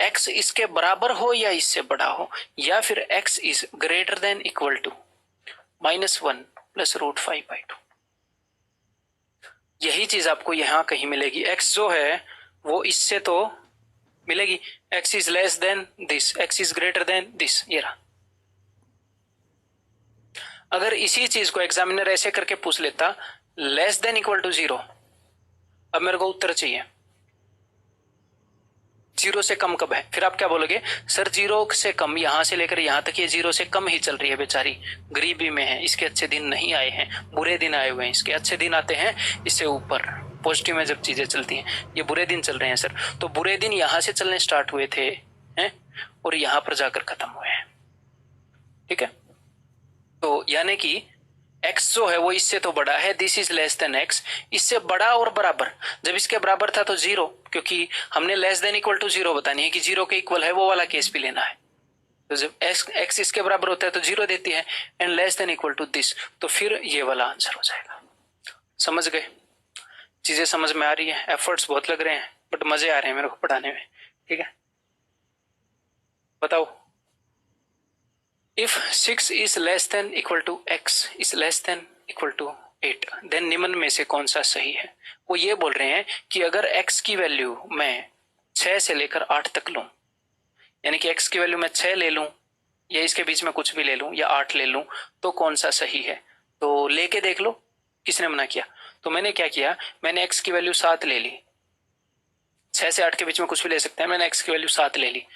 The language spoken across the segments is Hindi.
x इसके बराबर हो या इससे बड़ा हो, या फिर x is greater than equal to -1 plus √5/2। यही चीज आपको यहां कहीं मिलेगी। x जो है वो इससे तो मिलेगी, x is less then this, x is greater then this, ये रहा। अगर इसी चीज को एग्जामिनर ऐसे करके पूछ लेता लेस देन इक्वल टू 0, अब मेरे को उत्तर चाहिए 0 से कम कब है, फिर आप क्या बोलोगे, सर 0 से कम यहां से लेकर यहां तक ये 0 से कम ही चल रही है, बेचारी गरीबी में है, इसके अच्छे दिन नहीं आए हैं, बुरे दिन आए हुए हैं, इसके अच्छे दिन आते हैं इससे ऊपर। पॉजिटिव में जब चीजें चलती हैं, ये बुरे दिन चल रहे हैं सर, तो बुरे दिन यहां से चलने स्टार्ट हुए थे हैं और यहां पर जाकर खत्म हुए हैं। ठीक है, तो यानी कि x जो है वो इससे तो बड़ा है, this is less then x, इससे बड़ा और बराबर। जब इसके बराबर था तो 0, क्योंकि हमने लेस देन इक्वल टू 0 बतानी है कि 0 के इक्वल है, वो वाला केस भी लेना है। तो जब x इसके बराबर होता है तो 0 देती है, and less than equal to this, तो फिर ये वाला आंसर हो जाएगा। समझ गए? चीजें समझ में आ रही है? एफर्ट्स बहुत लग रहे हैं बट मजे आ रहे हैं मेरे को पढ़ाने में। ठीक है, बताओ। If 6 is less than equal to x is less than equal to 8, then निम्न में से कौन सा सही है? वो ये बोल रहे हैं कि अगर x की वैल्यू मैं 6 से लेकर 8 तक लूं, यानी कि x की वैल्यू मैं 6 ले लूं या इसके बीच में कुछ भी ले लूं या 8 ले लूं, तो कौन सा सही है? तो लेके देख लो, किसने मना किया? तो मैंने क्या किया, मैंने x की वैल्यू 7 ले ली, 6 से 8 के बीच में कुछ भी ले सकते हैं, मैंने x की वैल्यू 7 ले ली,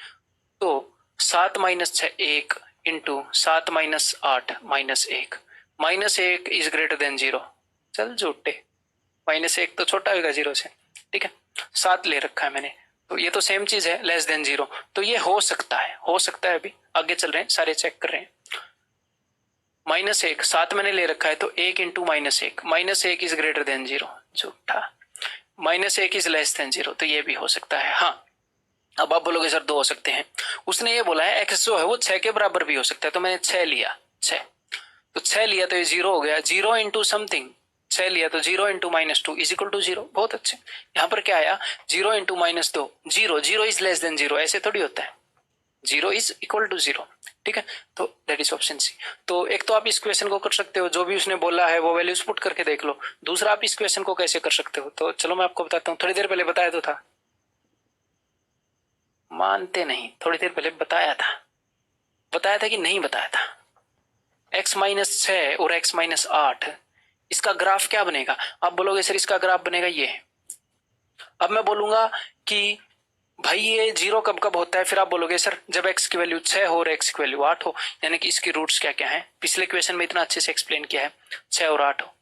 तो 7 minus 6 1 into 7 minus 8 -1, -1 is greater then 0। चल झूठे, -1 तो छोटा होगा 0 से। ठीक है, 7 ले रखा है मैंने, तो ये तो सेम चीज है, लेस देन 0, तो ये हो सकता है, हो सकता है। अभी आगे चल रहे हैं, सारे चेक कर रहे हैं। -1 7 मैंने ले रखा है, तो 1 इंटू -1, -1 इज ग्रेटर देन 0, झूठा। -1 इज लेस देन 0, तो ये भी हो सकता है। हाँ, अब आप बोलोगे सर 2 हो सकते हैं। उसने ये बोला है x जो है वो 6 के बराबर भी हो सकता है, तो मैंने 6 लिया, 6 तो 6 लिया तो ये 0 हो गया, 0 इंटू समथिंग, 6 लिया तो 0 इंटू -2 इज इक्वल टू 0। बहुत अच्छे, यहाँ पर क्या आया, 0 इंटू -2 0, 0 इज लेस देन 0, ऐसे थोड़ी होता है, 0 इज इक्वल टू 0। ठीक है, तो दैट इज ऑप्शन सी। तो एक तो आप इस क्वेश्चन को कर सकते हो, जो भी उसने बोला है वो वैल्यूज पुट करके देख लो। दूसरा, आप इस क्वेश्चन को कैसे कर सकते हो, तो चलो मैं आपको बताता हूँ। थोड़ी देर पहले बताया तो था, मानते नहीं, थोड़ी देर पहले बताया था कि नहीं बताया था। x माइनस 6 और x माइनस 8, इसका ग्राफ क्या बनेगा? आप बोलोगे सर इसका ग्राफ बनेगा ये। अब मैं बोलूंगा कि भाई ये 0 कब कब होता है, फिर आप बोलोगे सर जब x की वैल्यू 6 हो और x की वैल्यू 8 हो, यानी कि इसकी रूट्स क्या क्या है। पिछले क्वेश्चन में इतना अच्छे से एक्सप्लेन किया है, 6 और 8 हो,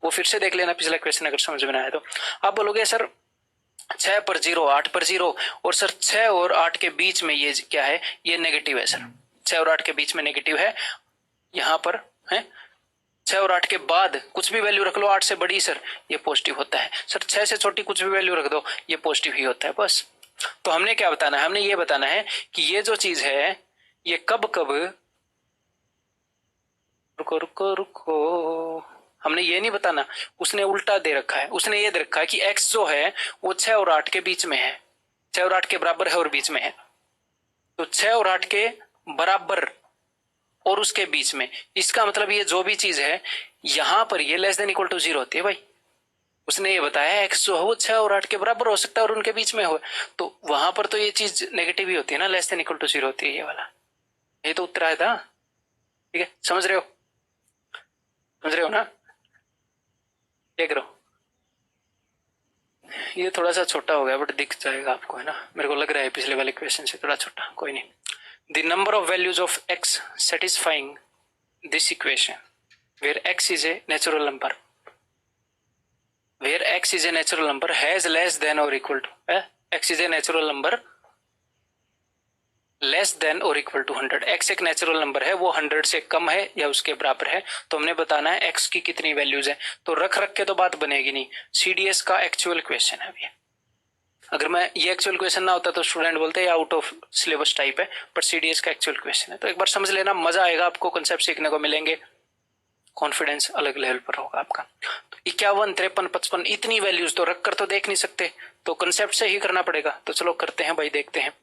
वो फिर से देख लेना पिछला क्वेश्चन अगर समझ में आया तो। आप बोलोगे सर 6 पर 0, 8 पर 0, और सर 6 और 8 के बीच में ये क्या है, ये नेगेटिव है सर, 6 और 8 के बीच में नेगेटिव है, यहाँ पर है 6 और 8 के बाद कुछ भी वैल्यू रख लो 8 से बड़ी सर, ये पॉजिटिव होता है। सर 6 से छोटी कुछ भी वैल्यू रख दो, ये पॉजिटिव ही होता है, बस। तो हमने क्या बताना है, हमने ये बताना है कि ये जो चीज है ये कब कब, रुको रुको रुको, हमने ये नहीं बताना, उसने उल्टा दे रखा है। उसने ये दे रखा है कि x जो है वो 6 और 8 के बीच में है, 6 और 8 के बराबर है और बीच में है, तो 6 और 8 के बराबर और उसके बीच में, इसका मतलब ये जो भी चीज है यहां पर ये लेस देन इक्वल टू 0 होती है भाई। उसने ये बताया x जो है वो 6 और 8 के बराबर हो सकता है और उनके बीच में हो, तो वहां पर तो ये चीज नेगेटिव ही होती है ना, लेस देन इक्वल टू 0 होती है ये वाला। ये तो उत्तर आया था। ठीक है, समझ रहे हो ना? देख रहे हो, ये थोड़ा सा छोटा हो गया बट दिख जाएगा आपको, है ना? मेरे को लग रहा है पिछले वाले क्वेश्चन से थोड़ा छोटा, कोई नहीं। The number of values of x satisfying this equation where x is a natural number, where x is a natural number has less than और equal to, x is a natural number less than और इक्वल टू 100। x एक नेचुरल नंबर है, वो 100 से कम है या उसके बराबर है, तो हमने बताना है x की कितनी वैल्यूज है। तो रख के तो बात बनेगी नहीं, CDS का एक्चुअल क्वेश्चन है अभी। अगर मैं ये एक्चुअल क्वेश्चन ना होता तो स्टूडेंट बोलते हैं आउट ऑफ सिलेबस टाइप है, पर CDS का एक्चुअल क्वेश्चन है। तो एक बार समझ लेना, मजा आएगा आपको, कंसेप्ट सीखने को मिलेंगे, कॉन्फिडेंस अलग लेवल पर होगा आपका। तो 51, 53, 55 इतनी वैल्यूज तो रख कर तो देख नहीं सकते, तो कंसेप्ट से ही करना पड़ेगा। तो चलो करते हैं भाई, देखते हैं।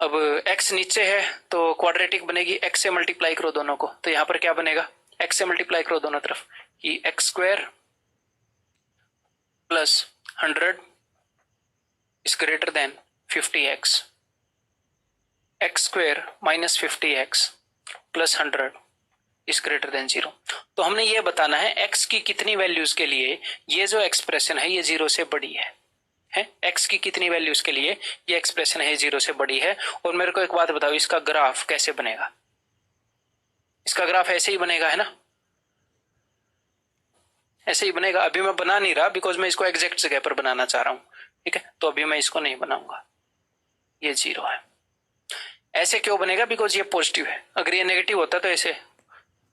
अब x नीचे है तो क्वाड्रेटिक बनेगी, x से मल्टीप्लाई करो दोनों को, तो यहां पर क्या बनेगा, x से मल्टीप्लाई करो दोनों तरफ कि x square plus 100 is greater then 50x, x square minus 50x plus 100 is greater then 0। तो हमने ये बताना है x की कितनी वैल्यूज के लिए ये जो एक्सप्रेशन है ये 0 से बड़ी है x की कितनी वैल्यूज के लिए ये एक्सप्रेशन है 0 से बड़ी है। और मेरे को एक बात बताओ, इसका ग्राफ कैसे बनेगा? इसका ग्राफ ऐसे ही बनेगा, है ना, ऐसे ही बनेगा। अभी मैं बना नहीं रहा बिकॉज मैं इसको एग्जैक्ट जगह पर बनाना चाह रहा हूं, ठीक है, तो अभी मैं इसको नहीं बनाऊंगा, ये 0 है। ऐसे क्यों बनेगा? बिकॉज ये पॉजिटिव है। अगर ये नेगेटिव होता तो ऐसे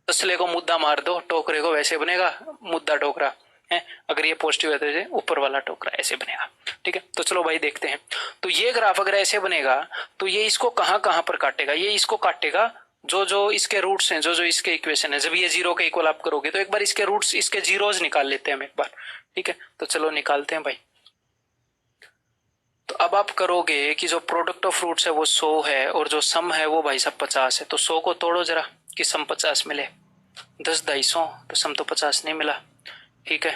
तसले को मुद्दा मार दो, टोकरे को वैसे बनेगा, मुद्दा टोकरा है। अगर ये पॉजिटिव है तो ये ऊपर वाला टोकरा ऐसे बनेगा, ठीक है। तो चलो भाई देखते हैं। तो ये ग्राफ अगर ऐसे बनेगा तो ये इसको कहां कहां पर काटेगा? ये इसको काटेगा जो जो इसके रूट्स हैं, जो जो इसके इक्वेशन है, जब ये 0 के इक्वल आप करोगे तो एक बार इसके रूट्स, इसके जीरोज निकाल लेते हैं हम एक बार, ठीक है। तो चलो निकालते हैं भाई। तो अब आप करोगे कि जो प्रोडक्ट ऑफ रूट्स है वो 100 है और जो सम है वो भाई साहब 50 है। तो 100 को तोड़ो जरा कि सम 50 मिले। 10 250 तो सम तो 50 नहीं मिला, ठीक है।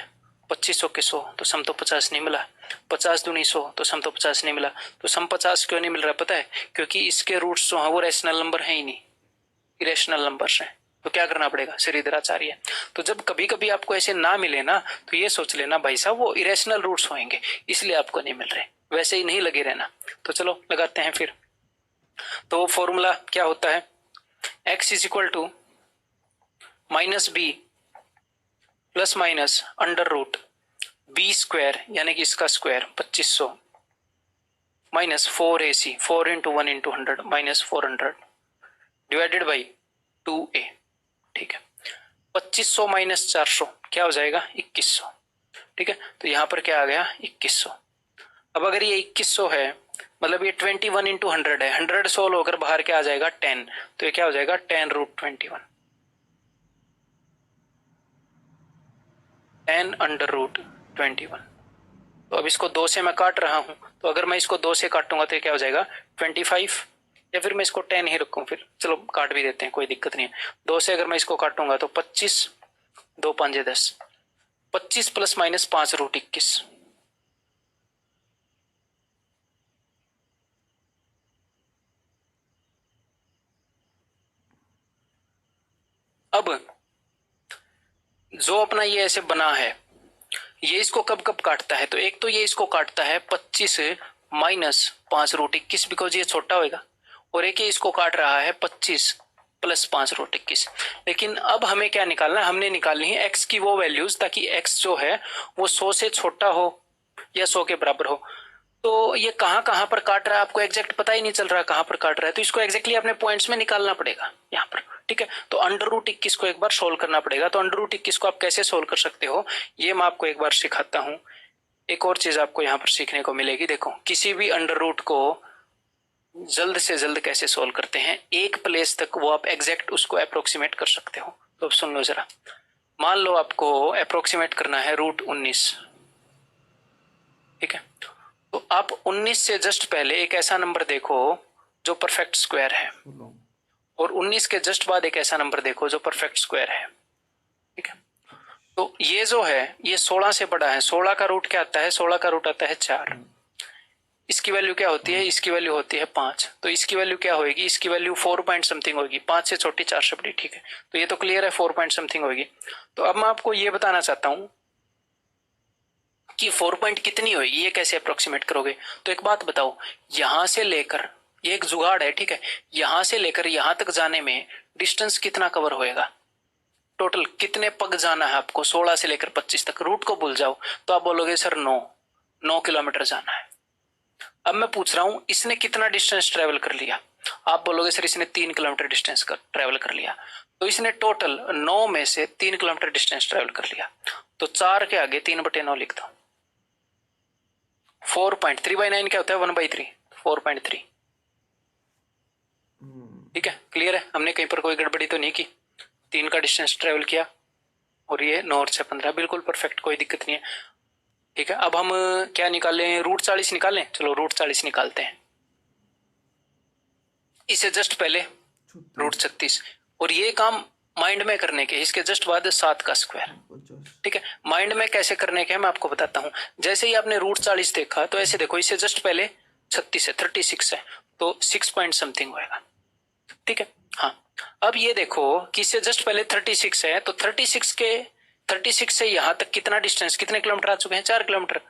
2500 के 100 तो सम तो 50 नहीं मिला। 50 दूनी 100 तो सम तो 50 नहीं मिला। तो सम 50 क्यों नहीं मिल रहा पता है? क्योंकि इसके रूट्स जो है वो रैशनल नंबर है ही नहीं, इरेशनल नंबर्स हैं। तो क्या करना पड़ेगा? श्रीधराचार्य। तो जब कभी कभी आपको ऐसे ना मिले ना तो ये सोच लेना भाई साहब वो इरेशनल रूट्स होंगे इसलिए आपको नहीं मिल रहे, वैसे ही नहीं लगे रहना। तो चलो लगाते हैं फिर। तो वो फॉर्मूला क्या होता है? x is equal to minus B plus minus under root B square यानी कि इसका square 2500 minus 4ac 4 into 1 into 100 minus 400 divided by 2a, ठीक है। 2500 माइनस 400 क्या हो जाएगा? 2100, ठीक है। तो यहां पर क्या आ गया? 2100। अब अगर ये 2100 है मतलब ये 21 इंटू 100 है, 100 सोल्व होकर बाहर क्या आ जाएगा? 10। तो ये क्या हो जाएगा? 10 रूट 21, 10 अंडर रूट 21। तो अब इसको 2 से मैं काट रहा हूं, तो अगर मैं इसको 2 से काटूंगा तो क्या हो जाएगा? 25, या फिर मैं इसको 10 ही रखूं, फिर चलो काट भी देते हैं, कोई दिक्कत नहीं है। 2 से अगर मैं इसको काटूंगा तो 25, 2 5 10, 25 प्लस माइनस 5 रूट 21। अब जो अपना ये ऐसे बना है ये इसको कब कब काटता है? तो एक तो ये इसको काटता है 25 माइनस 5 रूट 21 बिकॉज ये छोटा होगा, और एक ये इसको काट रहा है 25 प्लस 5 रूट 21। लेकिन अब हमें क्या निकालना है? हमने निकालनी है x की वो वैल्यूज ताकि x जो है वो 100 से छोटा हो या 100 के बराबर हो। तो ये कहां कहां पर काट रहा है आपको एग्जैक्ट पता ही नहीं चल रहा कहां पर काट रहा है, तो इसको एग्जैक्टली अपने पॉइंट्स में निकालना पड़ेगा यहाँ पर, ठीक है। तो अंडर रूट 21 को एक बार सोल्व करना पड़ेगा। तो अंडर रूट 21 को आप कैसे सोल्व कर सकते हो ये मैं आपको एक बार सिखाता हूँ। एक और चीज आपको यहाँ पर सीखने को मिलेगी। देखो किसी भी अंडर रूट को जल्द से जल्द कैसे सोल्व करते हैं, एक प्लेस तक वो आप एग्जैक्ट उसको अप्रोक्सीमेट कर सकते हो। तो अब सुन लो जरा, मान लो आपको अप्रोक्सीमेट करना है रूट 19, ठीक है। तो आप 19 से जस्ट पहले एक ऐसा नंबर देखो जो परफेक्ट स्क्वायर है, और 19 के जस्ट बाद एक ऐसा नंबर देखो जो परफेक्ट स्क्वायर है, ठीक है। तो ये जो है ये 16 से बड़ा है। 16 का रूट क्या आता है? 16 का रूट आता है 4। इसकी वैल्यू क्या होती है? इसकी वैल्यू होती है 5। तो इसकी वैल्यू क्या होगी? इसकी वैल्यू 4 पॉइंट समथिंग होगी। 5 से छोटी 4 से बड़ी, ठीक है। तो ये तो क्लियर है 4 पॉइंट समथिंग होगी। तो अब मैं आपको ये बताना चाहता हूं कि 4 पॉइंट कितनी होगी, ये कैसे अप्रोक्सीमेट करोगे? तो एक बात बताओ, यहां से लेकर, ये एक जुगाड़ है, ठीक है, यहां से लेकर यहां तक जाने में डिस्टेंस कितना कवर होएगा? टोटल कितने पग जाना है आपको 16 से लेकर 25 तक? रूट को भूल जाओ तो आप बोलोगे सर 9 किलोमीटर जाना है। अब मैं पूछ रहा हूं इसने कितना डिस्टेंस ट्रेवल कर लिया? आप बोलोगे सर इसने 3 किलोमीटर डिस्टेंस ट्रेवल कर लिया। तो इसने टोटल 9 में से 3 किलोमीटर डिस्टेंस ट्रेवल कर लिया। तो 4 के आगे 3/9 लिख दो। 4.3/9 क्या होता है? 1/3, 4.3, ठीक है। क्लियर है? हमने कहीं पर कोई गड़बड़ी तो नहीं की। 3 का डिस्टेंस ट्रेवल किया और ये 9 से 15 बिल्कुल परफेक्ट, कोई दिक्कत नहीं है, ठीक है। अब हम क्या निकालें? रूट 40 निकालें। चलो रूट 40 निकालते हैं। इसे जस्ट पहले √36 और ये काम माइंड में करने के, इसके जस्ट बाद 7 का स्क्वायर। ठीक है, माइंड में कैसे करने के मैं आपको बताता हूं। जैसे ही आपने √40 देखा तो ऐसे देखो, इससे जस्ट पहले 36 है, 36 है तो 6 पॉइंट समथिंग होएगा। ठीक है, हाँ। अब ये देखो कि इससे जस्ट पहले 36 है तो 36 से यहां तक कितना डिस्टेंस, कितने किलोमीटर आ चुके हैं? 4 किलोमीटर।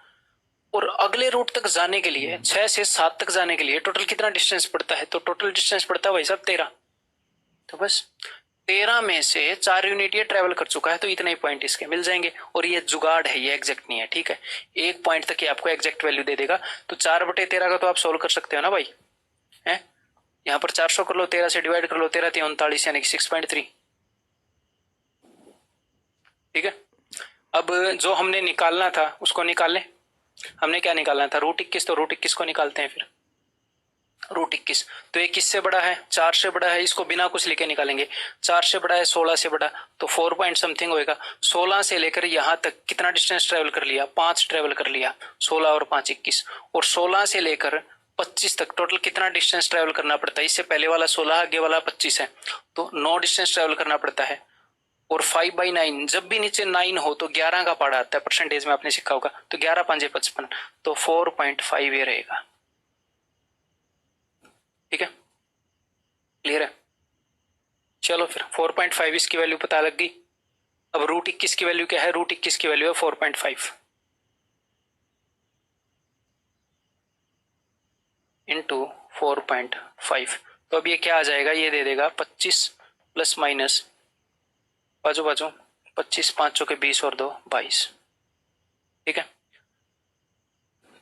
और अगले रूट तक जाने के लिए 6 से 7 तक जाने के लिए टोटल कितना डिस्टेंस पड़ता है? तो टोटल डिस्टेंस पड़ता है भाई साहब 13। तो बस 13 में से 4 यूनिट ये ट्रेवल कर चुका है तो इतने ही पॉइंट इसके मिल जाएंगे। और ये जुगाड़ है, ये एग्जैक्ट नहीं है। ठीक है, 1 पॉइंट तक ये आपको एग्जैक्ट वैल्यू दे देगा। तो 4/13 का तो आप सोल्व कर सकते हो ना भाई, है? यहाँ पर 400 कर लो, 13 से डिवाइड कर लो, 13 39 यानी कि 6.3। ठीक है, अब जो हमने निकालना था उसको निकाल लें। हमने क्या निकालना था? √21। तो √21 को निकालते हैं फिर। √21 तो ये किससे बड़ा है? 4 से बड़ा है। इसको बिना कुछ लिखे निकालेंगे। 4 से बड़ा है, 16 से बड़ा, तो 4 पॉइंट समथिंग होएगा। 16 से लेकर यहां तक कितना डिस्टेंस ट्रेवल कर लिया? 5 ट्रेवल कर लिया। 16 और 5 21। और 16 से लेकर 25 तक टोटल कितना डिस्टेंस ट्रेवल करना पड़ता है? इससे पहले वाला 16, आगे वाला 25 है तो 9 डिस्टेंस ट्रेवल करना पड़ता है। और 5/9, जब भी नीचे 9 हो तो 11 का पढ़ा आता है, परसेंटेज में आपने सीखा होगा। तो 11 5 55, तो 4.5 ये रहेगा। ठीक है, क्लियर है? चलो फिर 4.5 इसकी वैल्यू पता लग गई। अब √21 की वैल्यू क्या है? √21 की वैल्यू है 4.5 इंटू 4.5। तो अब ये क्या आ जाएगा? ये दे देगा 25 प्लस माइनस बाजू बाजू 25, 5 चौके 20 और 2 22। ठीक है,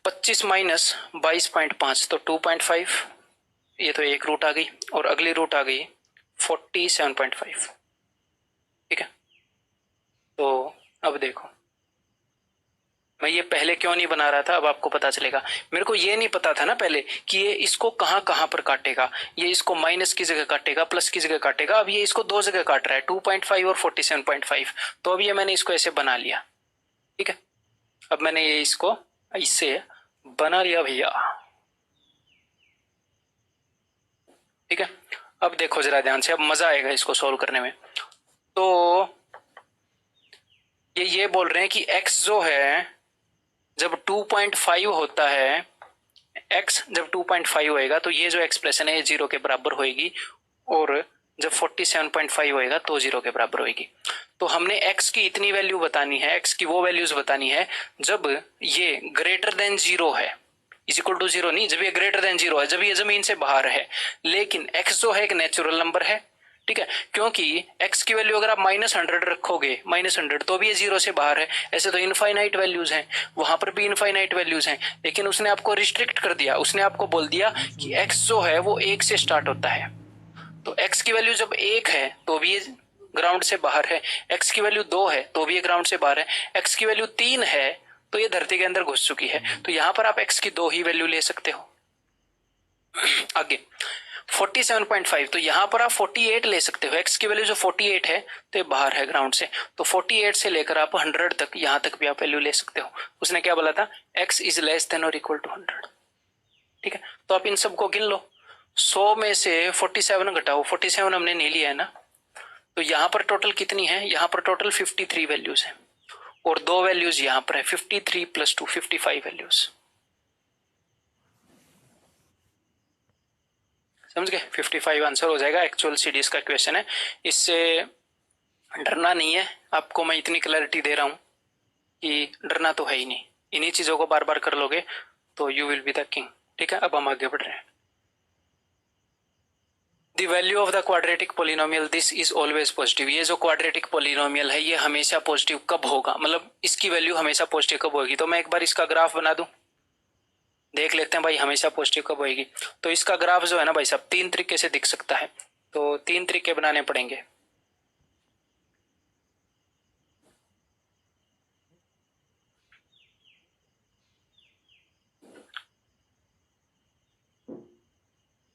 25 माइनस 22.5 तो 2.5। ये तो एक रूट आ गई और अगली रूट आ गई 47.5। ठीक है, तो अब देखो मैं ये पहले क्यों नहीं बना रहा था, अब आपको पता चलेगा। मेरे को ये नहीं पता था ना पहले कि ये इसको कहां कहां पर काटेगा। ये इसको माइनस की जगह काटेगा, प्लस की जगह काटेगा। अब ये इसको 2 जगह काट रहा है, 2.5 और 47.5। तो अब ये मैंने इसको ऐसे बना लिया। ठीक है, अब मैंने ये इसको इससे बना लिया भैया। ठीक है, अब देखो जरा ध्यान से, अब मजा आएगा इसको सोल्व करने में। तो ये बोल रहे हैं कि x जो है जब 2.5 होता है, x जब 2.5 होएगा तो ये जो एक्सप्रेशन है ये 0 के बराबर होएगी। और जब 47.5 होएगा तो 0 के बराबर होएगी। तो हमने x की इतनी वैल्यू बतानी है, x की वो वैल्यूज बतानी है जब ये ग्रेटर देन 0 है। इज इक्वल टू 0 नहीं, जब ये ग्रेटर देन 0 है, जब ये जमीन से बाहर है। लेकिन x जो है एक नेचुरल नंबर है। ठीक है, क्योंकि x की वैल्यू अगर आप -100 रखोगे, -100, तो भी ये 0 से बाहर है। ऐसे तो इनफाइनाइट वैल्यूज हैं, वहां पर भी इनफाइनाइट वैल्यूज हैं। लेकिन उसने आपको रिस्ट्रिक्ट कर दिया, उसने आपको बोल दिया कि x जो है वो 1 से स्टार्ट होता है। तो x की वैल्यू जब 1 है तो भी ये ग्राउंड से बाहर है। x की वैल्यू 2 है तो भी ये ग्राउंड से बाहर है। x की वैल्यू 3 है तो ये धरती के अंदर घुस चुकी है। तो यहां पर आप x की 2 ही वैल्यू ले सकते हो। आगे 47.5, तो यहां पर आप 48 ले सकते हो। x की वैल्यू जो 48 है तो ये बाहर है ग्राउंड से। तो 48 से लेकर आप 100 तक, यहां तक भी आप वैल्यू ले सकते हो। उसने क्या बोला था? x इज लेस देन और इक्वल टू 100। ठीक है, तो आप इन सबको गिन लो। 100 में से 47 घटाओ, 47 हमने नहीं लिया है ना। तो यहां पर टोटल कितनी है? यहां पर टोटल 53 वैल्यूज है और 2 वैल्यूज यहां पर है। 53 + 2 55 वैल्यूज। समझ गए? 55 आंसर हो जाएगा। एक्चुअल सीडीएस का क्वेश्चन है, इससे डरना नहीं है। आपको मैं इतनी क्लैरिटी दे रहा हूं कि डरना तो है ही नहीं। इन्हीं चीजों को बार बार कर लोगे तो you will be the king. ठीक है, अब हम आगे बढ़ रहे हैं। The value of the quadratic polynomial this is always positive. ये जो क्वाड्रेटिक पोलिनोमियल है ये हमेशा पॉजिटिव कब होगा, मतलब इसकी वैल्यू हमेशा पॉजिटिव कब होगी? तो मैं एक बार इसका ग्राफ बना दूं, देख लेते हैं भाई हमेशा पॉजिटिव कब होगी। तो इसका ग्राफ जो है ना भाई साहब 3 तरीके से दिख सकता है। तो 3 तरीके बनाने पड़ेंगे।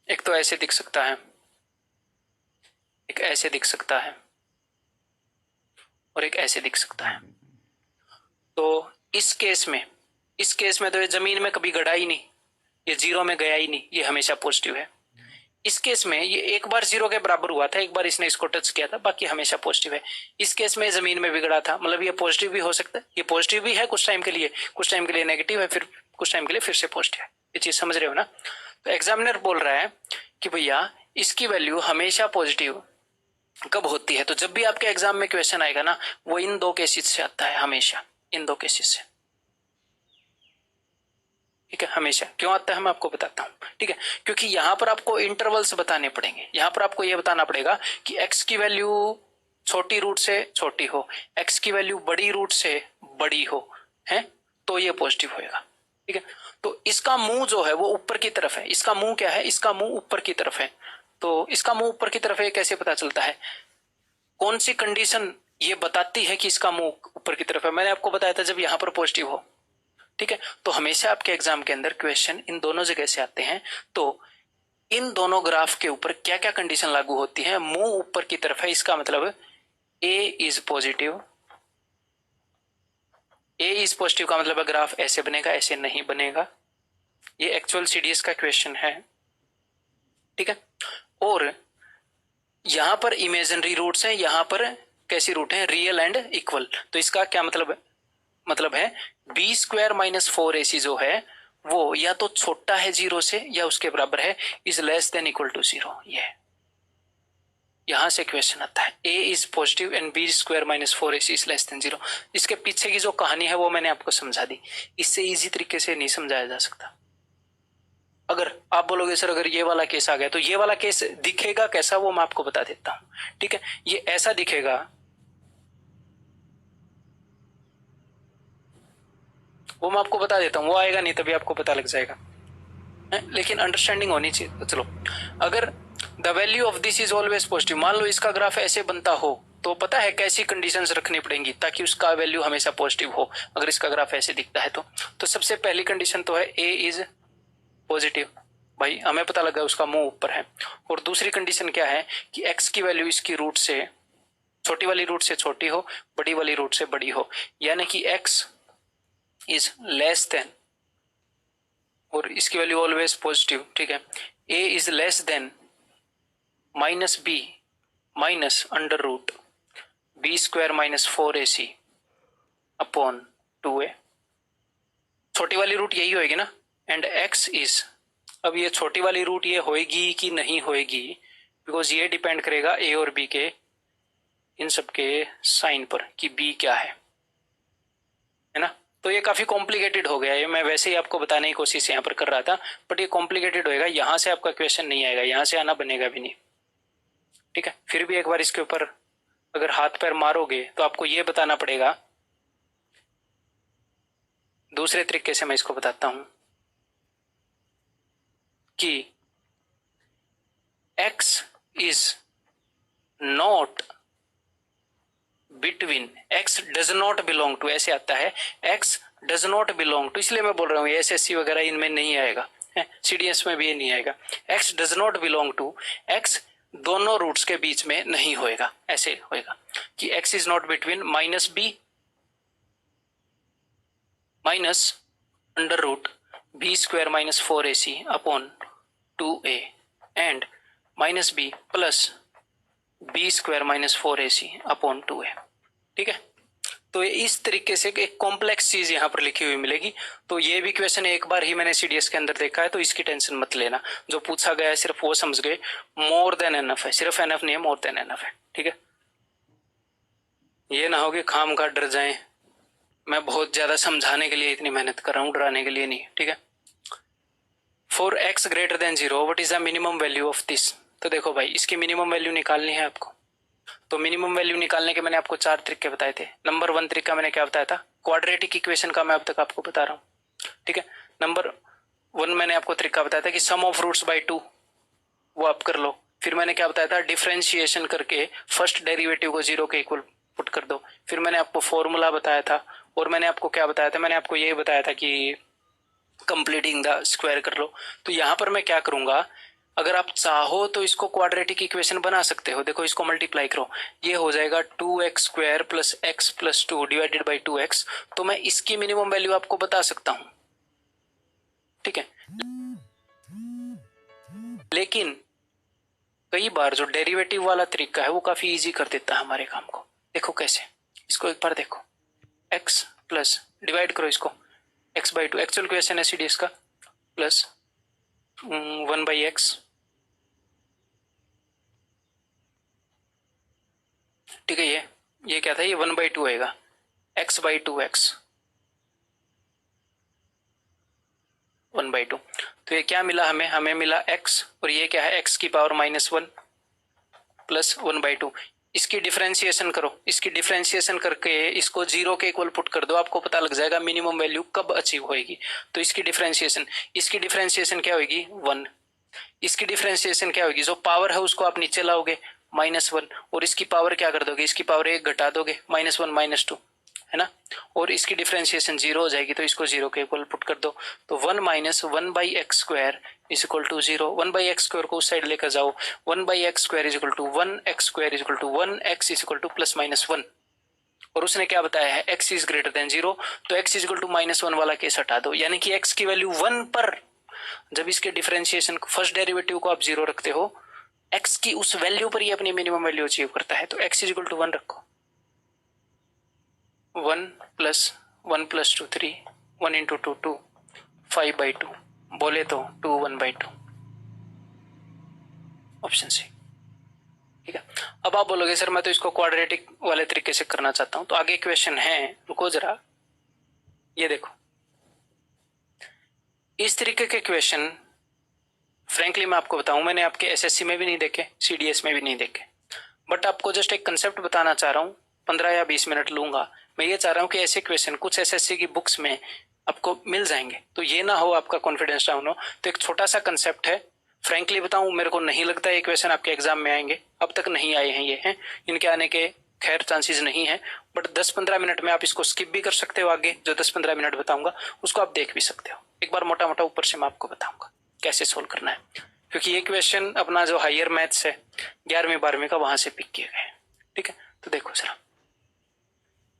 एक तो ऐसे दिख सकता है, एक ऐसे दिख सकता है और एक ऐसे दिख सकता है। तो इस केस में तो ये जमीन में कभी गड़ा ही नहीं, ये 0 में गया ही नहीं, ये हमेशा पॉजिटिव है। इस केस में ये एक बार 0 के बराबर हुआ था, एक बार इसने इसको टच किया था, बाकी हमेशा पॉजिटिव है। इस केस में जमीन में बिगड़ा था, मतलब ये पॉजिटिव भी हो सकता है, ये पॉजिटिव भी है कुछ टाइम के लिए, कुछ टाइम के लिए नेगेटिव है, फिर कुछ टाइम के लिए फिर से पॉजिटिव है। ये चीज समझ रहे हो ना? तो एग्जामिनर बोल रहा है कि भैया इसकी वैल्यू हमेशा पॉजिटिव कब होती है? तो जब भी आपके एग्जाम में क्वेश्चन आएगा ना, वो इन दो केसेस से आता है, हमेशा इन दो केसेस से। ठीक है, हमेशा क्यों आता है मैं आपको बताता हूं। ठीक है, क्योंकि यहां पर आपको इंटरवल्स बताने पड़ेंगे। यहां पर आपको यह बताना पड़ेगा कि x की वैल्यू छोटी रूट से छोटी हो, x की वैल्यू बड़ी रूट से बड़ी हो, है तो ये पॉजिटिव होएगा। ठीक है, तो इसका मुंह जो है वो ऊपर की तरफ है। इसका मुंह क्या है? इसका मुंह ऊपर की तरफ है। तो इसका मुंह ऊपर की तरफ है, कैसे पता चलता है? कौन सी कंडीशन ये बताती है कि इसका मुंह ऊपर की तरफ है? मैंने आपको बताया था जब यहां पर पॉजिटिव हो। ठीक है, तो हमेशा आपके एग्जाम के अंदर क्वेश्चन इन दोनों जगह से आते हैं। तो इन दोनों ग्राफ के ऊपर क्या क्या कंडीशन लागू होती है? मुंह ऊपर की तरफ है, इसका मतलब A is positive. A is positive का मतलब ग्राफ ऐसे बनेगा, ऐसे नहीं बनेगा। ये एक्चुअल सीडीएस का क्वेश्चन है। ठीक है, और यहां पर इमेजिनरी रूट्स हैं, यहां पर कैसी रूट है? Real and equal. तो इसका क्या मतलब है बी स्क्वायर माइनस 4ac जो है वो या तो छोटा है 0 से या उसके बराबर है, is less than equal to 0। ये यहां से क्वेश्चन आता है, a is positive and B square minus 4ac is less than 0। इसके पीछे की जो कहानी है वो मैंने आपको समझा दी, इससे इजी तरीके से नहीं समझाया जा सकता। अगर आप बोलोगे सर अगर ये वाला केस आ गया, तो ये वाला केस दिखेगा कैसा वो मैं आपको बता देता हूं। ठीक है, ये ऐसा दिखेगा, वो मैं आपको बता देता हूँ, वो आएगा नहीं तभी आपको पता लग जाएगा, लेकिन अंडरस्टैंडिंग होनी चाहिए। तो चलो, अगर the value of this is always positive, मान लो इसका ग्राफ ऐसे बनता हो, तो पता है कैसी कंडीशंस रखनी पड़ेंगी ताकि उसका वैल्यू हमेशा पॉजिटिव हो। अगर इसका ग्राफ ऐसे दिखता है तो सबसे पहली कंडीशन तो है ए इज पॉजिटिव, भाई हमें पता लगा उसका मुंह ऊपर है। और दूसरी कंडीशन क्या है कि एक्स की वैल्यू इसकी रूट से, छोटी वाली रूट से छोटी हो, बड़ी वाली रूट से बड़ी हो, यानी कि एक्स इज लेस देन, और इसकी वैल्यू ऑलवेज पॉजिटिव। ठीक है, A is less than minus B minus under root B square minus 4ac upon 2a। छोटी वाली रूट यही होएगी ना, एंड x इज, अब ये छोटी वाली रूट ये होएगी कि नहीं होएगी, बिकॉज ये डिपेंड करेगा a और b के इन सबके साइन पर कि b क्या है ना। तो ये काफी कॉम्प्लिकेटेड हो गया है, मैं वैसे ही आपको बताने की कोशिश यहाँ पर कर रहा था, बट ये कॉम्प्लिकेटेड होएगा, यहां से आपका क्वेश्चन नहीं आएगा, यहां से आना बनेगा भी नहीं। ठीक है, फिर भी एक बार इसके ऊपर अगर हाथ पैर मारोगे तो आपको ये बताना पड़ेगा। दूसरे तरीके से मैं इसको बताता हूं कि x is not between, x does not belong to, ऐसे आता है x does not belong to, इसलिए मैं बोल रहा हूं एसएससी वगैरह इनमें नहीं आएगा, सीडीएस में भी ये नहीं आएगा। x does not belong to, x दोनों रूट्स के बीच में नहीं होएगा, ऐसे होएगा कि x is not between minus B minus under root B square minus 4ac upon 2a and minus B plus B square minus 4ac upon 2a। ठीक है, तो इस तरीके से एक कॉम्प्लेक्स चीज यहां पर लिखी हुई मिलेगी। तो ये भी क्वेश्चन एक बार ही मैंने सीडीएस के अंदर देखा है, तो इसकी टेंशन मत लेना, जो पूछा गया है सिर्फ वो समझ गए, मोर देन एनफ है, सिर्फ एनफ नहीं है, मोर देन एनफ है। ठीक है, ये ना हो कि खाम खा डर जाए, मैं बहुत ज्यादा समझाने के लिए इतनी मेहनत कर रहा हूं, डराने के लिए नहीं। ठीक है, for x greater than 0 what is the minimum value of this. तो देखो भाई, इसकी मिनिमम वैल्यू निकालनी है आपको, तो मिनिमम वैल्यू निकालने के मैंने आपको 4 तरीके बताए थे। नंबर 1 तरीका मैंने क्या बताया था? क्वाड्रेटिक इक्वेशन का मैं अब तक आपको बता रहा हूँ। ठीक है, नंबर 1 मैंने आपको तरीका बताया था कि सम ऑफ रूट्स बाय 2, वो आप कर लो। फिर मैंने क्या बताया था? डिफरेंशिएशन करके फर्स्ट डेरिवेटिव को 0 के इक्वल पुट कर दो। फिर मैंने आपको फॉर्मूला बताया था, और मैंने आपको क्या बताया था? मैंने आपको यही बताया था कि कंप्लीटिंग द स्क्वायर कर लो। तो यहां पर मैं क्या करूंगा, अगर आप चाहो तो इसको क्वाड्रेटिक इक्वेशन बना सकते हो। देखो इसको मल्टीप्लाई करो, ये हो जाएगा 2x square plus x plus 2 divided by 2x। तो मैं इसकी मिनिमम वैल्यू आपको बता सकता हूं। ठीक है, लेकिन कई बार जो डेरिवेटिव वाला तरीका है वो काफी इजी कर देता है हमारे काम को। देखो कैसे, इसको एक बार देखो, x प्लस डिवाइड करो इसको x/2, एक्चुअल क्वेश्चन है CDS का, प्लस 1/x, ठीक है। ये क्या था, ये 1/2 आएगा, x/2x 1/2। तो ये क्या मिला हमें, हमें मिला x, और ये क्या है x की पावर -1 प्लस 1/2। इसकी डिफरेंशिएशन करो, इसकी डिफरेंशिएशन करके इसको 0 के इक्वल पुट कर दो, आपको पता लग जाएगा मिनिमम वैल्यू कब अचीव होएगी। तो इसकी डिफरेंशिएशन क्या होगी, 1। इसकी डिफरेंशिएशन क्या होगी, जो पावर है उसको आप नीचे लाओगे -1, और इसकी पावर क्या कर दोगे, इसकी पावर 1 घटा दोगे, -1 -2, है ना। और इसकी डिफरेंशिएशन 0 हो जाएगी, तो इसको 0 के इक्वल पुट कर दो। तो 1 - 1/x² is equal to 0। 1/x² को उस साइड लेकर जाओ, 1/x² is equal to 1x² is equal to 1x is equal to +-1। और उसने क्या बताया है, x इज ग्रेटर देन 0, तो x इज इक्वल टू -1 वाला केस हटा दो, यानी कि x की वैल्यू 1 पर जब इसके डिफरेंशिएशन फर्स्ट डेरिवेटिव को आप 0 रखते हो, x की उस वैल्यू पर ही अपनी मिनिमम वैल्यू अचीव करता है। तो x इज इक्वल टू 1 रखो, 1 + 1 + 2 3, 1 × 2 2, 5/2, बोले तो 2 1/2, ऑप्शन सी, ठीक है। अब आप बोलोगे सर मैं तो इसको क्वाड्रेटिक वाले तरीके से करना चाहता हूं, तो आगे क्वेश्चन है, रुको जरा, ये देखो, इस तरीके के क्वेश्चन फ्रैंकली मैं आपको बताऊं, मैंने आपके एसएससी में भी नहीं देखे, CDS में भी नहीं देखे, बट आपको जस्ट एक कंसेप्ट बताना चाह रहा हूं, 15 या 20 मिनट लूंगा। मैं ये चाह रहा हूं कि ऐसे क्वेश्चन कुछ एसएससी की बुक्स में आपको मिल जाएंगे, तो ये ना हो आपका कॉन्फिडेंस डाउन हो। तो एक छोटा सा कंसेप्ट है, फ्रैंकली बताऊं मेरे को नहीं लगता ये क्वेश्चन आपके एग्जाम में आएंगे, अब तक नहीं आए हैं ये हैं, इनके आने के खैर चांसेस नहीं है, बट 10-15 मिनट में आप इसको स्किप भी कर सकते हो, आगे जो 10-15 मिनट बताऊंगा उसको आप देख भी सकते हो। एक बार मोटा मोटा ऊपर से मैं आपको बताऊंगा कैसे सोल्व करना है, क्योंकि ये क्वेश्चन अपना जो हायर मैथ्स है 11वीं-12वीं का, वहां से पिक किए गए, ठीक है। तो देखो जरा,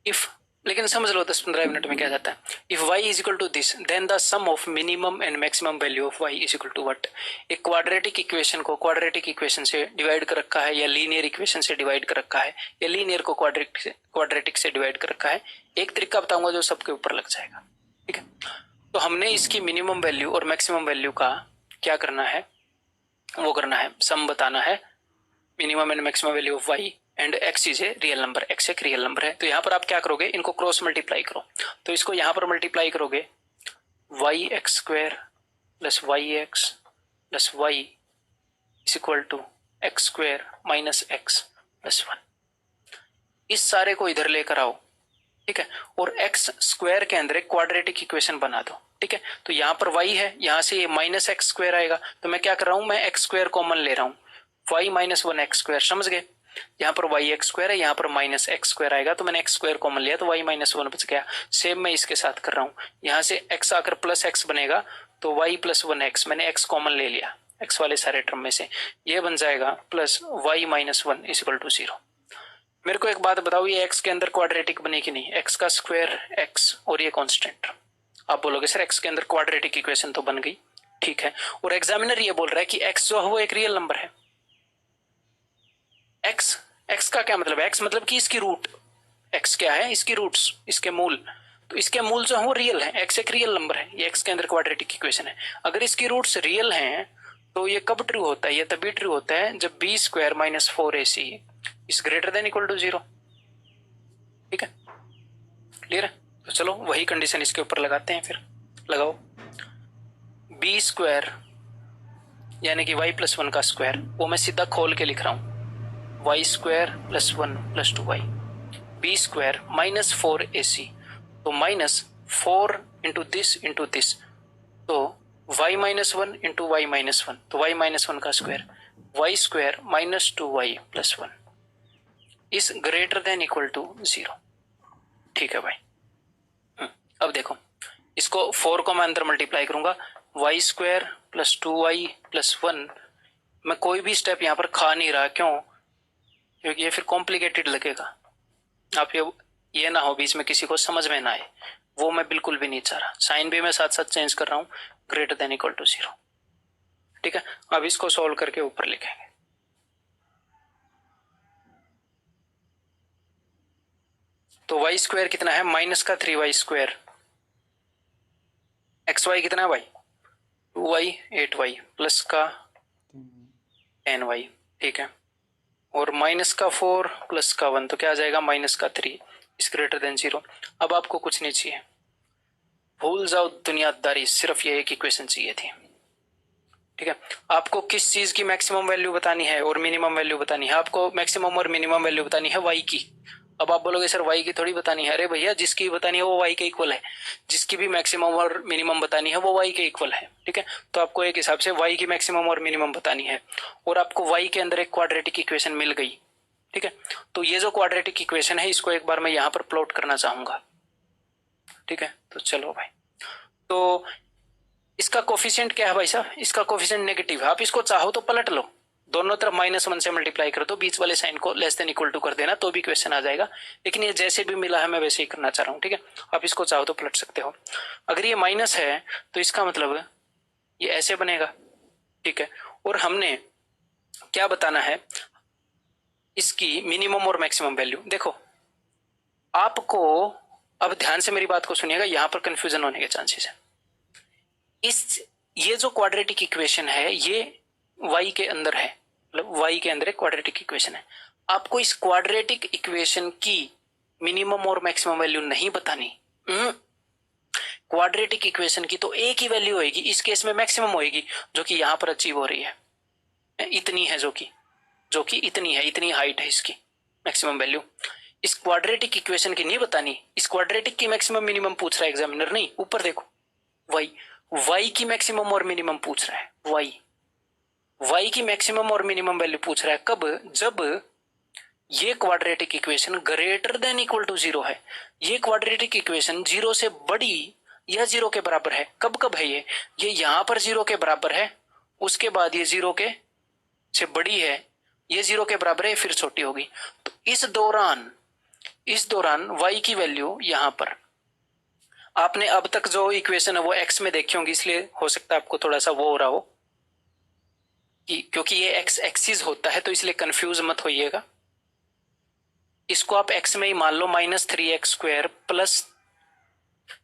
इफ, लेकिन समझ लो 10-15 मिनट में क्या जाता है, if y is equal to this then the sum of minimum and maximum value of y is equal to what. एक क्वाड्रेटिक इक्वेशन को क्वाड्रेटिक इक्वेशन से डिवाइड कर रखा है, या लीनियर इक्वेशन से डिवाइड कर रखा है, या लीनियर को क्वाड्रेटिक से डिवाइड कर रखा है। एक तरीका बताऊंगा जो सबके ऊपर लग जाएगा, ठीक है। तो हमने इसकी मिनिमम वैल्यू और मैक्सिमम वैल्यू का क्या करना है, वो करना है, सम बताना है, minimum and maximum value of y and x is a real number, x एक रियल नंबर है। तो यहाँ पर आप क्या करोगे, इनको क्रॉस मल्टीप्लाई करो, तो इसको यहाँ पर मल्टीप्लाई करोगे, yx² + yx + y is equal to x² - x + 1। इस सारे को इधर लेकर आओ, ठीक है, और x² के अंदर एक क्वाड्रेटिक इक्वेशन बना दो, ठीक है। तो यहाँ पर y है, यहाँ से ये -x² आएगा, तो मैं क्या कर रहा हूँ, मैं x² कॉमन ले रहा हूँ, y - 1x², समझ गए। यहाँ पर yx² है, यहाँ पर -x² आएगा, तो मैंने x² कॉमन लिया, तो y - 1 बच गया। सेम मैं इसके साथ कर रहा हूँ, यहाँ से x आकर +x बनेगा, तो y + 1x, मैंने x कॉमन ले लिया x वाले सारे टर्म में से, ये बन जाएगा plus y - 1 is equal to 0। मेरे को एक बात बताओ, ये x के अंदर क्वाड्रेटिक बने कि नहीं, x का स्क्वायर x और ये कांस्टेंट। आप बोलोगे सर x के अंदर क्वाड्रेटिक इक्वेशन तो बन गई, ठीक है, और एग्जामिनर ये बोल रहा है कि x जो है वो एक रियल नंबर है। x का क्या मतलब है, x मतलब कि इसकी रूट, x क्या है, इसकी रूट्स, इसके मूल, तो इसके मूल जो है वो रियल है, x एक रियल नंबर है, ये x के अंदर क्वाड्रेटिक इक्वेशन है। अगर इसकी रूट्स रियल हैं तो ये कब ट्रू होता है, ये तभी ट्रू होता है जब b² - 4ac is greater than equal to 0, ठीक है, क्लियर है। तो चलो वही कंडीशन इसके ऊपर लगाते हैं, फिर लगाओ, b² यानी कि y + 1 का स्क्वायर, वो मैं सीधा खोल के लिख रहा हूं, y² + 1 + 2y, b² - 4ac, तो -4 इंटू दिस, तो y - 1 इंटू y - 1, तो y - 1 का square, y² - 2y + 1 is greater than equal to 0, ठीक है भाई। अब देखो, इसको 4 को मैं अंदर मल्टीप्लाई करूंगा, y² + 2y + 1, मैं कोई भी स्टेप यहाँ पर खा नहीं रहा, क्यों, क्योंकि ये फिर कॉम्प्लिकेटेड लगेगा, आप ये ना हो बीच में किसी को समझ में ना आए, वो मैं बिल्कुल भी नहीं चाह रहा। साइन भी मैं साथ साथ चेंज कर रहा हूँ, ग्रेटर देन इक्वल टू 0, ठीक है। अब इसको सोल्व करके ऊपर लिखेंगे, तो वाई स्क्वायर कितना है, माइनस का 3y स्क्वायर, एक्स वाई कितना है भाई 2y 8y प्लस का 10y, ठीक है, और माइनस का 4 प्लस का 1 तो क्या आ जाएगा माइनस का 3 इज ग्रेटर देन 0। अब आपको कुछ नहीं चाहिए, भूल जाओ दुनियादारी, सिर्फ ये एक इक्वेशन चाहिए थी, ठीक है। आपको किस चीज की मैक्सिमम वैल्यू बतानी है और मिनिमम वैल्यू बतानी है, आपको मैक्सिमम और मिनिमम वैल्यू बतानी है y की। अब आप बोलोगे सर y की थोड़ी बतानी है, अरे भैया जिसकी बतानी है वो y के इक्वल है, जिसकी भी मैक्सिमम और मिनिमम बतानी है वो y के इक्वल है, ठीक है। तो आपको एक हिसाब से y की मैक्सिमम और मिनिमम बतानी है, और आपको y के अंदर एक क्वाड्रेटिक इक्वेशन मिल गई, ठीक है। तो ये जो क्वाड्रेटिक इक्वेशन है इसको एक बार मैं यहाँ पर प्लॉट करना चाहूंगा, ठीक है। तो चलो भाई, तो इसका कोफिशिएंट क्या है भाई साहब, इसका कोफिशिएंट नेगेटिव है, आप इसको चाहो तो पलट लो, दोनों तरफ -1 से मल्टीप्लाई कर दो, बीच वाले साइन को लेस देन इक्वल टू कर देना तो भी क्वेश्चन आ जाएगा, लेकिन ये जैसे भी मिला है मैं वैसे ही करना चाह रहा हूँ, ठीक है। आप इसको चाहो तो पलट सकते हो। अगर ये माइनस है तो इसका मतलब ये ऐसे बनेगा, ठीक है। और हमने क्या बताना है, इसकी मिनिमम और मैक्सिमम वैल्यू। देखो आपको, अब ध्यान से मेरी बात को सुनिएगा, यहां पर कंफ्यूजन होने के चांसेस है। ये जो क्वाड्रेटिक इक्वेशन है ये y के अंदर है, मतलब y के अंदर एक क्वाड्रेटिक इक्वेशन है, आपको इस क्वाड्रेटिक इक्वेशन की मिनिमम और मैक्सिमम वैल्यू नहीं बतानी। क्वाड्रेटिक इक्वेशन की तो एक ही वैल्यू होगी, इस केस में मैक्सिमम होगी, जो कि यहां पर अचीव हो रही है, इतनी है, जो कि इतनी है, इतनी हाइट है इसकी मैक्सिमम वैल्यू। इस क्वाड्रेटिक इक्वेशन की नहीं बतानी, इस क्वाड्रेटिक की मैक्सिमम मिनिमम पूछ रहा है एग्जामिनर, नहीं ऊपर देखो y की मैक्सिमम और मिनिमम पूछ रहा है, y की मैक्सिमम और मिनिमम वैल्यू पूछ रहा है कब, जब ये quadratic equation greater than equal to 0 है। ये क्वाड्रेटिक इक्वेशन 0 से बड़ी या 0 के बराबर है, कब कब है ये यहां पर 0 के बराबर है, उसके बाद ये 0 के से बड़ी है, ये 0 के बराबर है, फिर छोटी होगी। तो इस दौरान y की वैल्यू यहां पर, आपने अब तक जो इक्वेशन है वो x में देखी होंगी, इसलिए हो सकता है आपको थोड़ा सा वो हो रहा हो कि क्योंकि ये x एक्सिस होता है तो इसलिए कंफ्यूज मत होइएगा। इसको आप x में ही मान लो -3x² प्लस,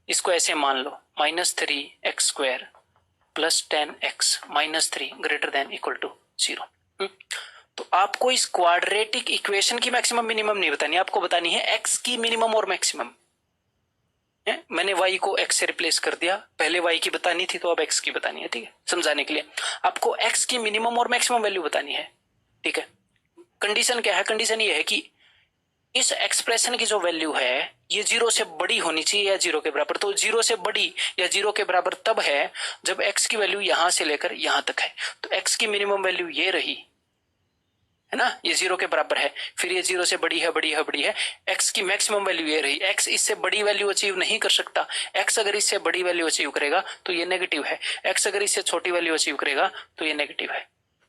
इसको ऐसे मान लो -3x² plus 10x -3 greater than equal to 0। तो आपको इस क्वाड्रेटिक इक्वेशन की मैक्सिमम मिनिमम नहीं बतानी, आपको बतानी है x की मिनिमम और मैक्सिमम। मैंने y को x से रिप्लेस कर दिया, पहले y की बतानी थी तो अब x की बतानी है, ठीक है। समझाने के लिए आपको x की मिनिमम और मैक्सिमम वैल्यू बतानी है, ठीक है। कंडीशन क्या है, कंडीशन ये है कि इस एक्सप्रेशन की जो वैल्यू है ये 0 से बड़ी होनी चाहिए या 0 के बराबर। तो 0 से बड़ी या 0 के बराबर तब है जब x की वैल्यू यहां से लेकर यहां तक है। तो x की मिनिमम वैल्यू ये रही है ना, ये 0 के बराबर है, फिर ये 0 से बड़ी है, x की मैक्सिमम वैल्यू ये रही। x इससे बड़ी वैल्यू अचीव नहीं कर सकता, x अगर इससे बड़ी वैल्यू अचीव करेगा तो ये नेगेटिव है, x अगर इससे छोटी वैल्यू अचीव करेगा तो ये नेगेटिव है।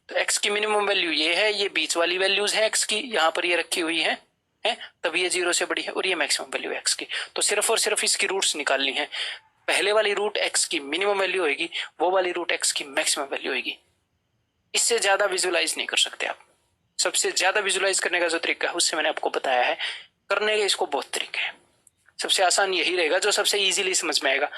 तो x की मिनिमम वैल्यू ये है, ये बीच वाली वैल्यूज है x की, यहाँ पर ये रखी हुई है, तब ये 0 से बड़ी है, और ये मैक्सिमम वैल्यू है x की। तो सिर्फ और सिर्फ इसकी रूट्स निकालनी है, पहले वाली रूट x की मिनिमम वैल्यू होगी, वो वाली रूट x की मैक्सिमम वैल्यू होगी। इससे ज्यादा विजुलाइज नहीं कर सकते आप। सबसे ज्यादा विजुलाइज करने का जो तरीका है उससे मैंने आपको बताया है, करने के इसको बहुत तरीके हैं, सबसे आसान यही रहेगा जो सबसे इजीली समझ में आएगा।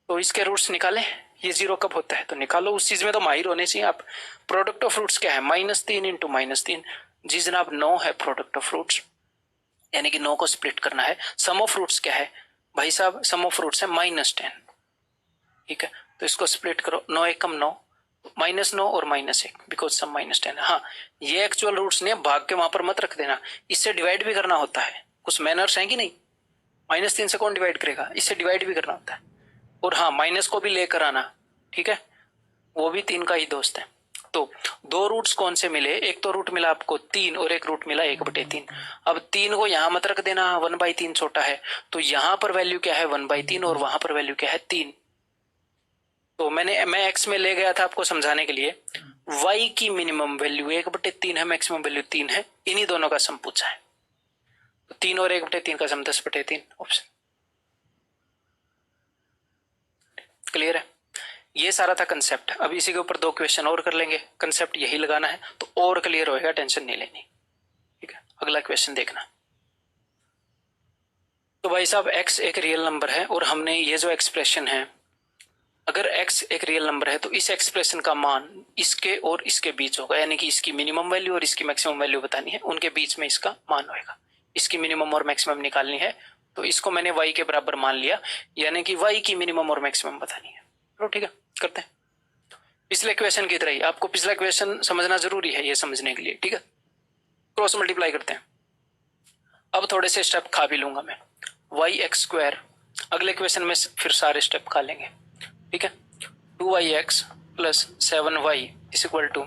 तो इसके रूट्स निकालें, ये 0 कब होता है तो निकालो, उस चीज में तो माहिर होने चाहिए आप। प्रोडक्ट ऑफ रूट्स क्या है, -3 इंटू -3, जी जनाब 9 है प्रोडक्ट ऑफ रूट्स, यानी कि 9 को स्प्लिट करना है। सम ऑफ रूट्स क्या है भाई साहब, सम ऑफ रूट्स है -10, ठीक है। तो इसको स्प्लिट करो, 9 एकम 9, -9 और -1 बिकॉज सम -10। हाँ, ये एक्चुअल रूट्स ने भाग के वहां पर मत रख देना, इससे डिवाइड भी करना होता है, कुछ मैनर्स हैं कि नहीं। -3 से कौन डिवाइड करेगा, इससे डिवाइड भी करना होता है। और हाँ, माइनस को भी लेकर आना, ठीक है, वो भी 3 का ही दोस्त है। तो 2 रूट्स कौन से मिले, एक तो रूट मिला आपको 3 और एक रूट मिला 1/3। अब 3 को यहां मत रख देना, 1/3 छोटा है, तो यहां पर वैल्यू क्या है 1/3 और वहां पर वैल्यू क्या है 3। तो मैं x में ले गया था आपको समझाने के लिए, y की मिनिमम वैल्यू 1/3 है, मैक्सिमम वैल्यू 3 है, इन्हीं दोनों का सम पूछा है। तो 3 और 1/3 का सम 10/3 ऑप्शन। क्लियर है, ये सारा था कंसेप्ट। अब इसी के ऊपर 2 क्वेश्चन और कर लेंगे, कंसेप्ट यही लगाना है तो और क्लियर होएगा, टेंशन नहीं लेनी, ठीक है। अगला क्वेश्चन देखना, तो भाई साहब x एक रियल नंबर है और हमने ये जो एक्सप्रेशन है, अगर x एक रियल नंबर है तो इस एक्सप्रेशन का मान इसके और इसके बीच होगा, यानी कि इसकी मिनिमम वैल्यू और इसकी मैक्सिमम वैल्यू बतानी है, उनके बीच में इसका मान होगा। इसकी मिनिमम और मैक्सिमम निकालनी है तो इसको मैंने y के बराबर मान लिया, यानी कि y की मिनिमम और मैक्सिमम बतानी है। चलो ठीक है, करते हैं। पिछले क्वेश्चन की तरह ही आपको पिछला क्वेश्चन समझना जरूरी है ये समझने के लिए, ठीक है। क्रॉस मल्टीप्लाई करते हैं। अब थोड़े से स्टेप खा भी लूंगा मैं। वाई एक्स स्क्वायर, अगले क्वेश्चन में फिर सारे स्टेप खा लेंगे, ठीक है। 2y(x) plus 7y is equal to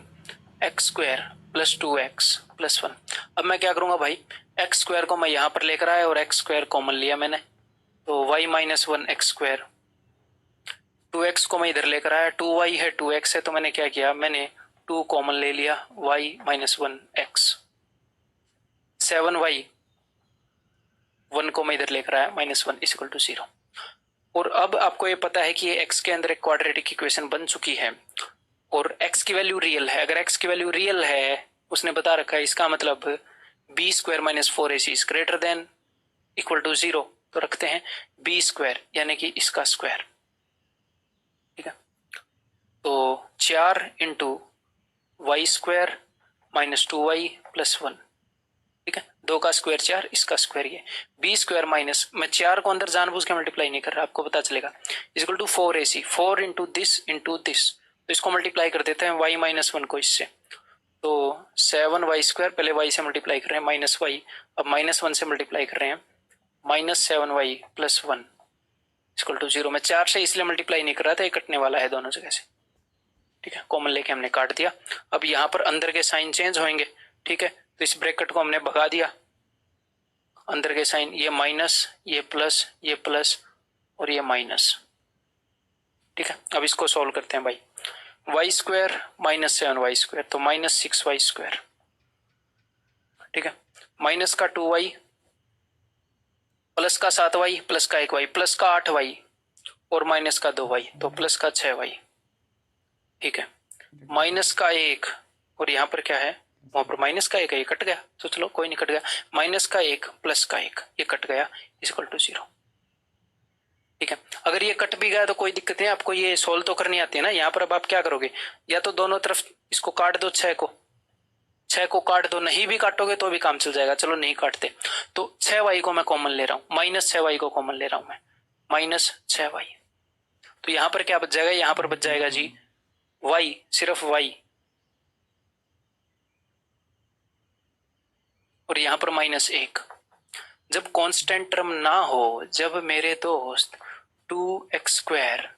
X square plus 2x plus 1। अब मैं क्या करूंगा भाई, एक्स स्क्वायर को मैं यहां पर लेकर आया और एक्स स्क्वायर कॉमन लिया मैंने, तो y minus 1 x square. 2x को मैं इधर लेकर आया, 2y है 2x है, तो मैंने क्या किया, मैंने 2 कॉमन ले लिया, y माइनस 1 एक्स। 7y 1 को मैं इधर लेकर आया, माइनस 1 इज इक्वल टू 0। और अब आपको ये पता है कि ये x के अंदर एक क्वाड्रेटिक इक्वेशन बन चुकी है और x की वैल्यू रियल है। अगर x की वैल्यू रियल है, उसने बता रखा है, इसका मतलब b square minus 4ac is greater than equal to 0। तो रखते हैं b स्क्वायर यानी कि इसका स्क्वायर, ठीक है। तो 4 into Y square minus 2y plus 1, ठीक है। 2 का स्क्वायर 4, इसका स्क्वायर ये b स्क्वायर माइनस, मैं 4 को अंदर जानबूझ के मल्टीप्लाई नहीं कर रहा, आपको पता चलेगा, equal to 4ac, 4 into this, तो इसको मल्टीप्लाई कर देते हैं y माइनस 1 को इससे, तो 7y स्क्वायर, पहले y से मल्टीप्लाई कर रहे हैं माइनस y, अब माइनस 1 से मल्टीप्लाई कर रहे हैं, minus 7y plus 1 equal to 0। मैं 4 से इसलिए मल्टीप्लाई नहीं कर रहा था, ये कटने वाला है दोनों जगह से, ठीक है। कॉमन लेके हमने काट दिया। अब यहाँ पर अंदर के साइन चेंज होंगे, ठीक है, तो इस ब्रैकेट को हमने भगा दिया, अंदर के साइन, ये माइनस, ये प्लस और ये माइनस, ठीक है। अब इसको सॉल्व करते हैं भाई, Y square minus 7y square, तो माइनस 6y स्क्वायर, ठीक है, माइनस का 2y प्लस का 7y प्लस का 1y प्लस का 8y और माइनस का 2y, तो प्लस का 6y, ठीक है। माइनस का 1 और यहाँ पर क्या है, वहां पर माइनस का 1 है, ये कट गया, तो चलो कोई नहीं, कट गया, माइनस का 1 प्लस का 1 ये कट गया, इक्वल टू 0, ठीक है। अगर ये कट भी गया तो कोई दिक्कत नहीं, आपको ये सोल्व तो करनी आती है ना। यहाँ पर अब आप क्या करोगे, या तो दोनों तरफ इसको काट दो, 6 को काट दो, नहीं भी काटोगे तो भी काम चल जाएगा, चलो नहीं काटते, तो 6y को मैं कॉमन ले रहा हूं, माइनस 6y को कॉमन ले रहा हूं मैं, माइनस 6y, तो यहां पर क्या बच जाएगा, यहां पर बच जाएगा जी y, सिर्फ y, और यहां पर माइनस 1। जब कांस्टेंट टर्म ना हो, जब मेरे दोस्त 2x square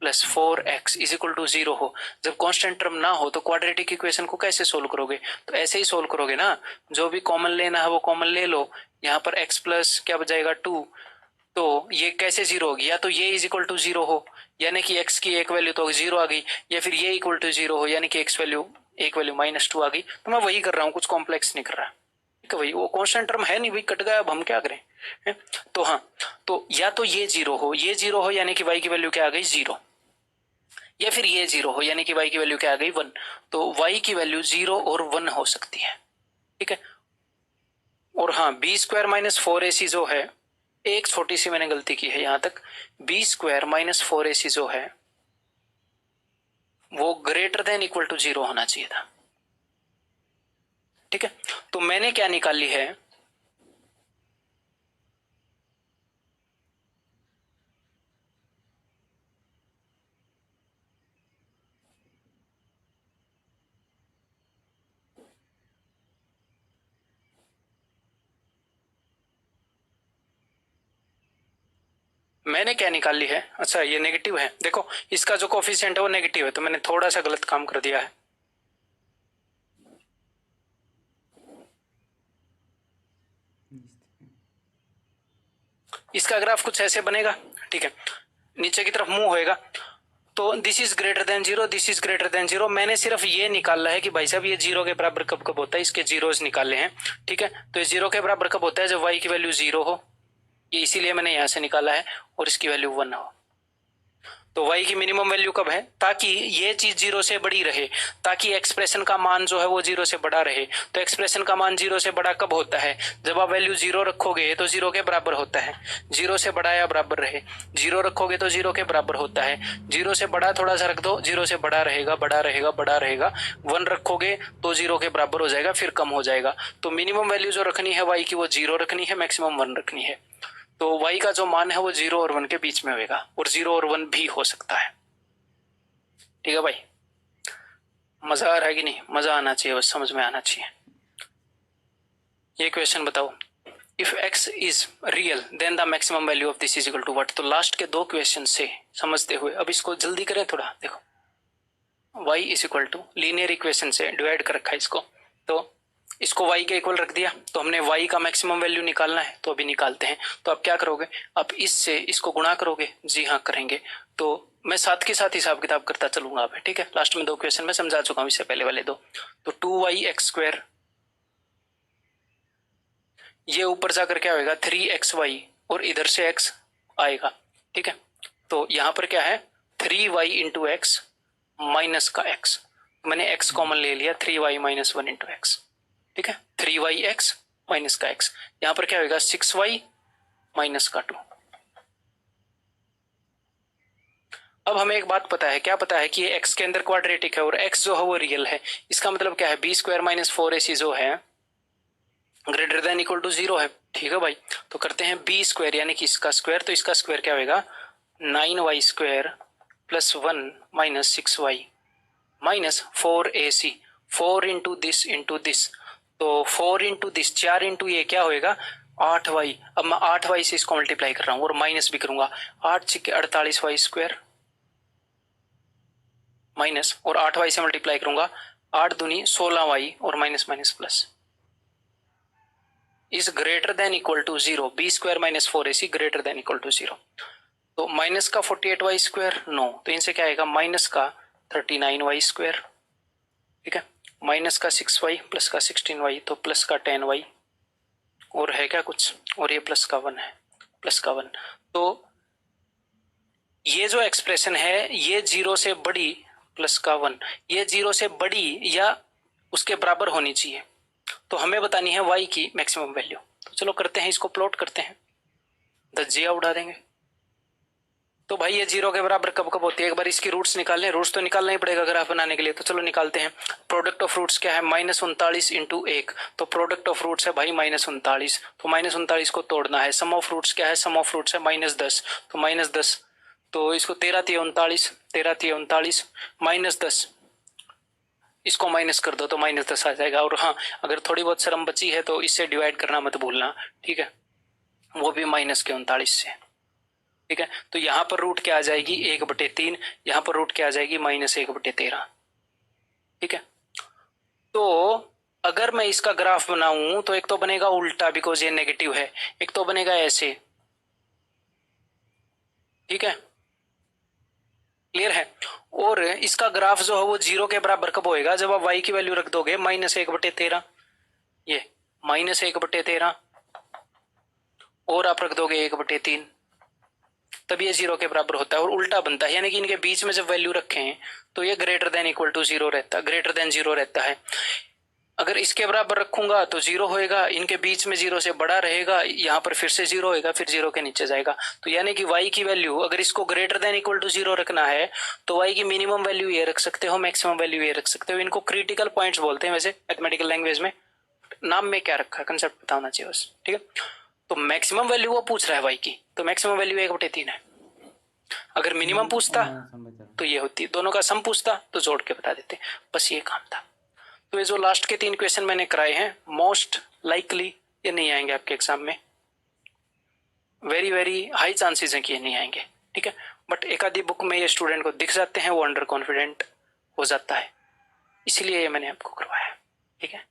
plus 4x is equal to 0 हो, जब कांस्टेंट टर्म ना हो, तो क्वाड्रेटिक इक्वेशन को कैसे सोल्व करोगे, तो ऐसे ही सोल्व करोगे ना, जो भी कॉमन लेना है वो कॉमन ले लो। यहाँ पर x प्लस क्या बच जाएगा 2, तो ये कैसे 0 होगी, या तो ये इज इक्वल टू 0 हो, यानी कि x की एक वैल्यू तो 0 आ गई, या फिर ये इक्वल टू 0 हो, यानी कि x वैल्यू एक वैल्यू माइनस 2 आ गई। तो मैं वही कर रहा हूँ, कुछ कॉम्प्लेक्स नहीं कर रहा, ठीक है भाई, वो कांस्टेंट टर्म है नहीं भाई, कट गया, अब हम क्या करें है? तो हाँ, तो या तो ये 0 हो, ये 0 हो यानी कि y की वैल्यू क्या आ गई 0, या फिर ये 0 हो यानी कि y की वैल्यू क्या आ गई 1, तो y की वैल्यू 0 और 1 हो सकती है, ठीक है। और हाँ, b स्क्वायर माइनस 4ac जो है, एक छोटी सी मैंने गलती की है यहां तक, b स्क्वायर माइनस 4ac जो है वो ग्रेटर देन इक्वल टू 0 होना चाहिए था, ठीक है। तो मैंने क्या निकाली है, मैंने क्या निकाली है, अच्छा ये नेगेटिव है, देखो इसका जो कोफिशिएंट है वो नेगेटिव है, तो मैंने थोड़ा सा गलत काम कर दिया है। इसका ग्राफ कुछ ऐसे बनेगा, ठीक है, नीचे की तरफ मूव होएगा, तो this is greater then 0, this is greater then 0। मैंने सिर्फ ये निकाला है कि भाई साहब ये 0 के बराबर कब कब होता है, इसके जीरोस निकाले हैं, ठीक है। तो ये 0 के बराबर कब होता है, जब y की वैल्यू 0 हो, ये इसीलिए मैंने यहां से निकाला है, और इसकी वैल्यू 1 हो। तो y की मिनिमम वैल्यू कब है, ताकि ये चीज 0 से बड़ी रहे, ताकि एक्सप्रेशन का मान जो है वो 0 से बड़ा रहे। तो एक्सप्रेशन का मान 0 से बड़ा कब होता है, जब आप वैल्यू 0 रखोगे तो 0 के बराबर होता है, 0 से बड़ा या बराबर रहे, 0 रखोगे तो 0 के बराबर होता है, 0 से बड़ा थोड़ा सा रख दो, 0 से बड़ा रहेगा, बड़ा रहेगा, बड़ा रहेगा, 1 रखोगे तो 0 के बराबर हो जाएगा, फिर कम हो जाएगा। तो मिनिमम वैल्यू जो रखनी है y की वो 0 रखनी है, मैक्सिमम 1 रखनी है। तो y का जो मान है वो 0 और 1 के बीच में होगा, और 0 और 1 भी हो सकता है। ठीक है भाई, मजा आ रहा है कि नहीं, मजा आना चाहिए, बस समझ में आना चाहिए। ये क्वेश्चन बताओ, if x is real then the maximum value of this is equal to what. तो लास्ट के 2 क्वेश्चन से समझते हुए अब इसको जल्दी करें थोड़ा। देखो y is equal to linear equation से डिवाइड कर रखा है इसको, तो इसको y के इक्वल रख दिया, तो हमने y का मैक्सिमम वैल्यू निकालना है, तो अभी निकालते हैं। तो आप क्या करोगे, आप इससे इसको गुणा करोगे, जी हाँ करेंगे। तो मैं साथ के साथ हिसाब किताब करता चलूंगा अब, ठीक है। लास्ट में 2 क्वेश्चन मैं समझा चुका हूं, इससे पहले वाले 2। तो 2y(x²), ये ऊपर जाकर क्या होगा 3xy, और इधर से x आएगा, ठीक है। तो यहां पर क्या है 3y इंटू एक्स माइनस का x, मैंने x कॉमन ले लिया, 3y माइनस 1 इंटू एक्स, ठीक है। 3yx माइनस का x, यहां पर क्या होगा 6y माइनस का 2। अब हमें एक बात पता है, क्या पता है कि ये x के अंदर क्वाड्रेटिक है और x जो है वो रियल है। इसका मतलब क्या है, b² माइनस 4ac जो है ग्रेटर देन इक्वल टू 0 है, ठीक है भाई। तो करते हैं b² यानी कि इसका स्क्वायर, तो इसका स्क्वायर क्या होगा 9y² plus 1 minus 6y minus 4ac, 4 into this, तो 4 इंटू दिस, 4 इंटू ये क्या होएगा 8y। अब मैं 8y से इसको मल्टीप्लाई कर रहा हूं और माइनस भी करूंगा, 8 × 48y² माइनस, और 8y से मल्टीप्लाई करूंगा 8 दूनी 16y और minus minus plus is greater than equal to 0, b² minus 4ac greater than equal to 0। तो माइनस का 48y², नो, तो इनसे क्या आएगा माइनस का 39y², ठीक है, माइनस का 6y प्लस का 16y, तो प्लस का 10y, और है क्या कुछ, और ये प्लस का 1 है, प्लस का 1। तो ये जो एक्सप्रेशन है ये 0 से बड़ी, प्लस का 1, ये 0 से बड़ी या उसके बराबर होनी चाहिए। तो हमें बतानी है y की मैक्सिमम वैल्यू। तो चलो करते हैं, इसको प्लॉट करते हैं, धज्जियां उड़ा देंगे। तो भाई ये 0 के बराबर कब कब होती है, एक बार इसकी रूट्स निकालने, रूट्स तो निकालना ही पड़ेगा ग्राफ बनाने के लिए, तो चलो निकालते हैं। प्रोडक्ट ऑफ रूट्स क्या है -39 इंटू 1, तो प्रोडक्ट ऑफ रूट्स है भाई -39, तो -39 को तोड़ना है। सम ऑफ रूट्स क्या है, सम ऑफ रूट्स है -10, तो -10, तो इसको 13 × 39, 13 × 39 -10, इसको माइनस कर दो तो -10 आ जाएगा। और हाँ, अगर थोड़ी बहुत शर्म बची है तो इससे डिवाइड करना मत भूलना, ठीक है, वो भी -39 से, ठीक है। तो यहां पर रूट क्या आ जाएगी 1/3, यहां पर रूट क्या आ जाएगी -1/13, ठीक है। तो अगर मैं इसका ग्राफ बनाऊं तो एक तो बनेगा उल्टा, बिकॉज ये नेगेटिव है, एक तो बनेगा ऐसे, ठीक है, क्लियर है। और इसका ग्राफ जो है वो 0 के बराबर कब होएगा, जब आप y की वैल्यू रख दोगे -1/13, ये -1/13, और आप रख दोगे 1/3, तब ये 0 के बराबर होता है और उल्टा बनता है, यानी कि इनके बीच में जब वैल्यू रखें तो ये ग्रेटर देन इक्वल टू 0 रहता है, ग्रेटर देन 0 रहता है। अगर इसके बराबर रखूंगा तो 0 होएगा, इनके बीच में 0 से बड़ा रहेगा, यहाँ पर फिर से 0 होएगा, फिर 0 के नीचे जाएगा। तो यानी कि y की वैल्यू अगर इसको ग्रेटर देन इक्वल टू 0 रखना है तो y की मिनिमम वैल्यू ये रख सकते हो, मैक्सिमम वैल्यू ये रख सकते हो। इनको क्रिटिकल पॉइंट्स बोलते हैं वैसे मैथमेटिकल लैंग्वेज में, नाम में क्या रखा है कंसेप्ट पता होना चाहिए बस, ठीक है। तो मैक्सिमम वैल्यू वो पूछ रहा है y की, तो मैक्सिमम वैल्यू 1/3 है। अगर मिनिमम पूछता तो ये होती, दोनों का सम पूछता तो जोड़ के बता देते, बस ये काम था। तो ये जो लास्ट के 3 क्वेश्चन मैंने कराए हैं, मोस्ट लाइकली ये नहीं आएंगे आपके एग्जाम में, वेरी वेरी हाई चांसेस हैं कि ये नहीं आएंगे, ठीक है। बट एक आधी बुक में ये स्टूडेंट को दिख जाते हैं, वो अंडर कॉन्फिडेंट हो जाता है, इसलिए ये मैंने आपको करवाया, ठीक है।